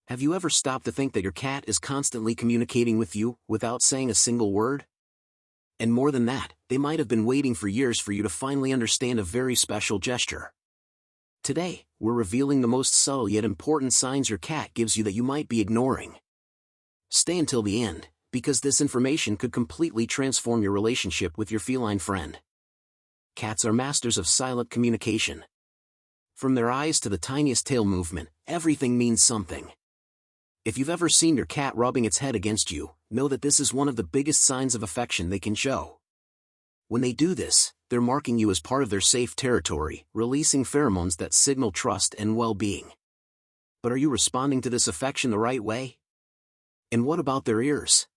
Have you ever stopped to think that your cat is constantly communicating with you without saying a single word? And more than that, they might have been waiting for years for you to finally understand a very special gesture. Today, we're revealing the most subtle yet important signs your cat gives you that you might be ignoring. Stay until the end, because this information could completely transform your relationship with your feline friend. Cats are masters of silent communication. From their eyes to the tiniest tail movement, everything means something. If you've ever seen your cat rubbing its head against you, know that this is one of the biggest signs of affection they can show. When they do this, they're marking you as part of their safe territory, releasing pheromones that signal trust and well-being. But are you responding to this affection the right way? And what about their ears?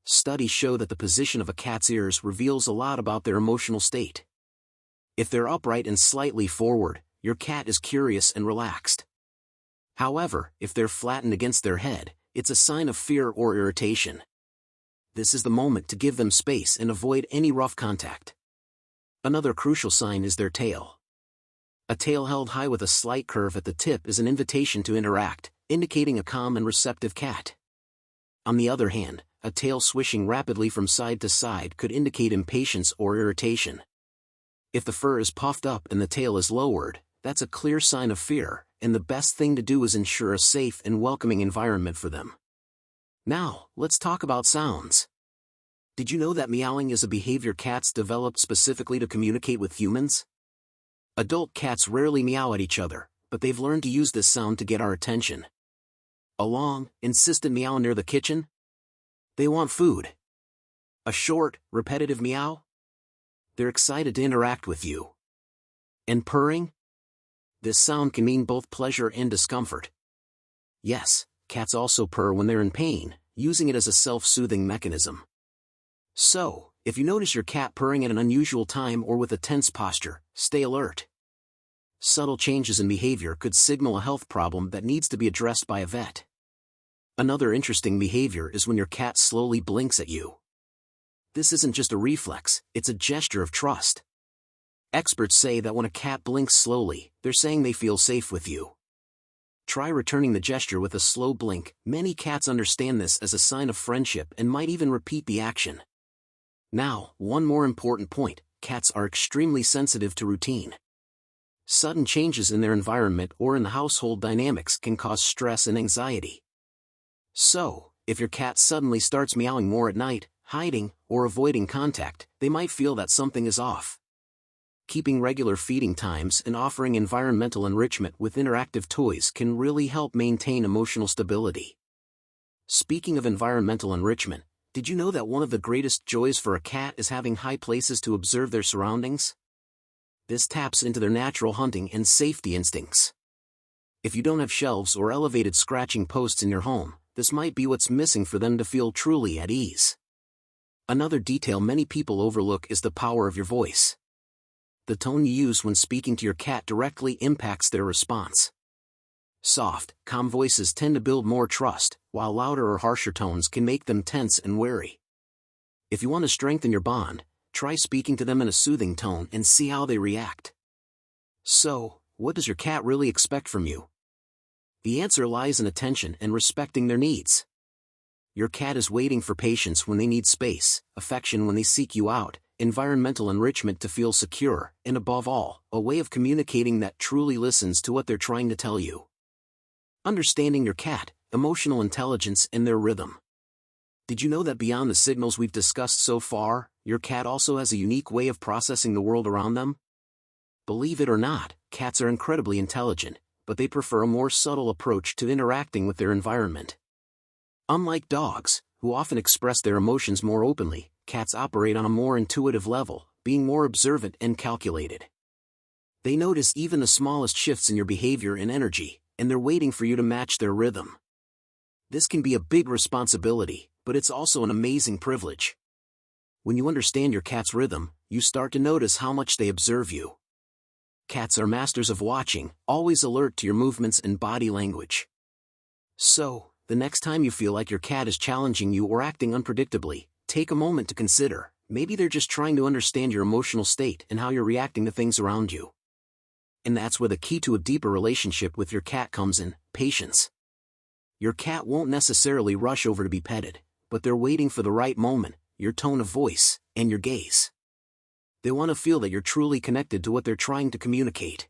Studies show that the position of a cat's ears reveals a lot about their emotional state. If they're upright and slightly forward, your cat is curious and relaxed. However, if they're flattened against their head, it's a sign of fear or irritation. This is the moment to give them space and avoid any rough contact. Another crucial sign is their tail. A tail held high with a slight curve at the tip is an invitation to interact, indicating a calm and receptive cat. On the other hand, a tail swishing rapidly from side to side could indicate impatience or irritation. If the fur is puffed up and the tail is lowered, that's a clear sign of fear, and the best thing to do is ensure a safe and welcoming environment for them. Now, let's talk about sounds. Did you know that meowing is a behavior cats developed specifically to communicate with humans? Adult cats rarely meow at each other, but they've learned to use this sound to get our attention. A long, insistent meow near the kitchen? They want food. A short, repetitive meow? They're excited to interact with you. And purring? This sound can mean both pleasure and discomfort. Yes, cats also purr when they're in pain, using it as a self-soothing mechanism. So, if you notice your cat purring at an unusual time or with a tense posture, stay alert. Subtle changes in behavior could signal a health problem that needs to be addressed by a vet. Another interesting behavior is when your cat slowly blinks at you. This isn't just a reflex, it's a gesture of trust. Experts say that when a cat blinks slowly, they're saying they feel safe with you. Try returning the gesture with a slow blink. Many cats understand this as a sign of friendship and might even repeat the action. Now, one more important point: cats are extremely sensitive to routine. Sudden changes in their environment or in the household dynamics can cause stress and anxiety. So, if your cat suddenly starts meowing more at night, hiding, or avoiding contact, they might feel that something is off. Keeping regular feeding times and offering environmental enrichment with interactive toys can really help maintain emotional stability. Speaking of environmental enrichment, did you know that one of the greatest joys for a cat is having high places to observe their surroundings? This taps into their natural hunting and safety instincts. If you don't have shelves or elevated scratching posts in your home, this might be what's missing for them to feel truly at ease. Another detail many people overlook is the power of your voice. The tone you use when speaking to your cat directly impacts their response. Soft, calm voices tend to build more trust, while louder or harsher tones can make them tense and wary. If you want to strengthen your bond, try speaking to them in a soothing tone and see how they react. So, what does your cat really expect from you? The answer lies in attention and respecting their needs. Your cat is waiting for patience when they need space, affection when they seek you out, environmental enrichment to feel secure, and above all, a way of communicating that truly listens to what they're trying to tell you. Understanding your cat, emotional intelligence and their rhythm. Did you know that beyond the signals we've discussed so far, your cat also has a unique way of processing the world around them? Believe it or not, cats are incredibly intelligent, but they prefer a more subtle approach to interacting with their environment. Unlike dogs, who often express their emotions more openly, cats operate on a more intuitive level, being more observant and calculated. They notice even the smallest shifts in your behavior and energy, and they're waiting for you to match their rhythm. This can be a big responsibility, but it's also an amazing privilege. When you understand your cat's rhythm, you start to notice how much they observe you. Cats are masters of watching, always alert to your movements and body language. So, the next time you feel like your cat is challenging you or acting unpredictably, take a moment to consider, maybe they're just trying to understand your emotional state and how you're reacting to things around you. And that's where the key to a deeper relationship with your cat comes in: patience. Your cat won't necessarily rush over to be petted, but they're waiting for the right moment, your tone of voice, and your gaze. They want to feel that you're truly connected to what they're trying to communicate.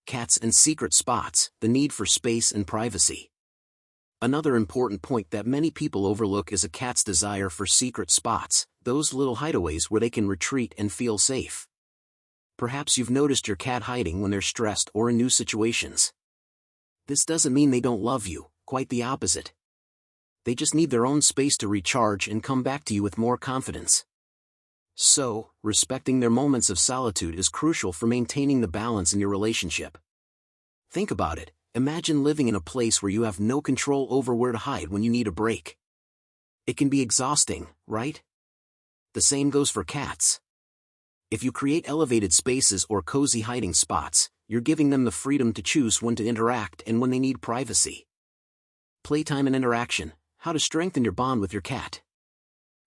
Cats and secret spots, the need for space and privacy. Another important point that many people overlook is a cat's desire for secret spots, those little hideaways where they can retreat and feel safe. Perhaps you've noticed your cat hiding when they're stressed or in new situations. This doesn't mean they don't love you, quite the opposite. They just need their own space to recharge and come back to you with more confidence. So, respecting their moments of solitude is crucial for maintaining the balance in your relationship. Think about it. Imagine living in a place where you have no control over where to hide when you need a break. It can be exhausting, right? The same goes for cats. If you create elevated spaces or cozy hiding spots, you're giving them the freedom to choose when to interact and when they need privacy. Playtime and interaction, how to strengthen your bond with your cat.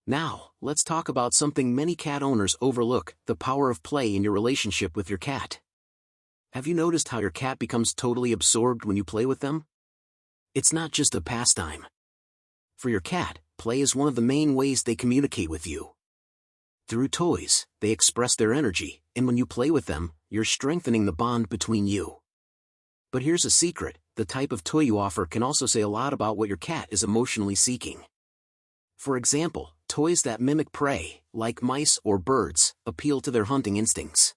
Now, let's talk about something many cat owners overlook, the power of play in your relationship with your cat. Have you noticed how your cat becomes totally absorbed when you play with them? It's not just a pastime. For your cat, play is one of the main ways they communicate with you. Through toys, they express their energy, and when you play with them, you're strengthening the bond between you. But here's a secret, the type of toy you offer can also say a lot about what your cat is emotionally seeking. For example, toys that mimic prey, like mice or birds, appeal to their hunting instincts.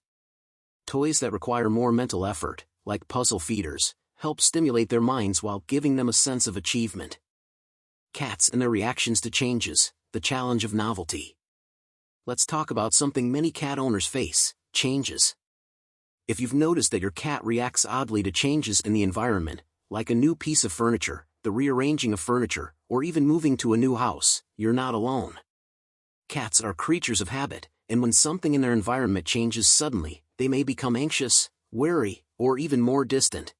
Toys that require more mental effort, like puzzle feeders, help stimulate their minds while giving them a sense of achievement. Cats and their reactions to changes, the challenge of novelty. Let's talk about something many cat owners face, changes. If you've noticed that your cat reacts oddly to changes in the environment, like a new piece of furniture, the rearranging of furniture, or even moving to a new house, you're not alone. Cats are creatures of habit, and when something in their environment changes suddenly, they may become anxious, wary, or even more distant.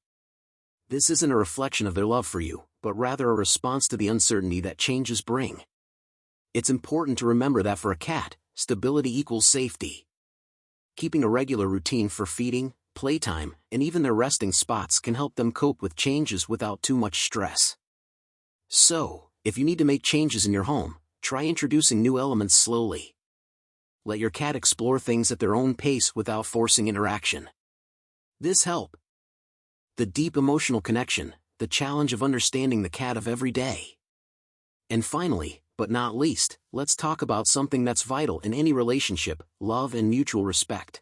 This isn't a reflection of their love for you, but rather a response to the uncertainty that changes bring. It's important to remember that for a cat, stability equals safety. Keeping a regular routine for feeding, playtime, and even their resting spots can help them cope with changes without too much stress. So, if you need to make changes in your home, try introducing new elements slowly. Let your cat explore things at their own pace without forcing interaction. This helps. The deep emotional connection, the challenge of understanding the cat of every day. And finally, but not least, let's talk about something that's vital in any relationship, love and mutual respect.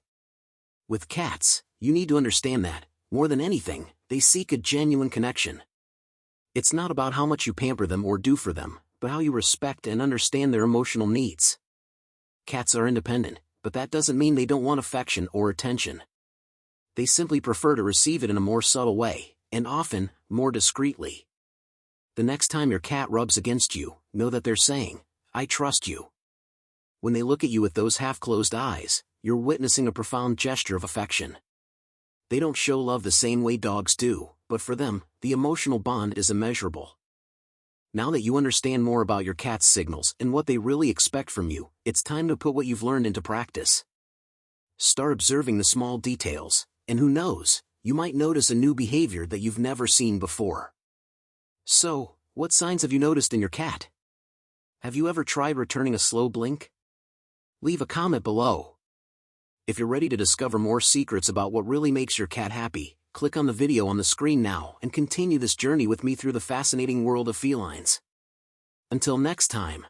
With cats, you need to understand that, more than anything, they seek a genuine connection. It's not about how much you pamper them or do for them, but how you respect and understand their emotional needs. Cats are independent, but that doesn't mean they don't want affection or attention. They simply prefer to receive it in a more subtle way, and often, more discreetly. The next time your cat rubs against you, know that they're saying, "I trust you." When they look at you with those half-closed eyes, you're witnessing a profound gesture of affection. They don't show love the same way dogs do, but for them, the emotional bond is immeasurable. Now that you understand more about your cat's signals and what they really expect from you, it's time to put what you've learned into practice. Start observing the small details, and who knows, you might notice a new behavior that you've never seen before. So, what signs have you noticed in your cat? Have you ever tried returning a slow blink? Leave a comment below. If you're ready to discover more secrets about what really makes your cat happy, click on the video on the screen now and continue this journey with me through the fascinating world of felines. Until next time.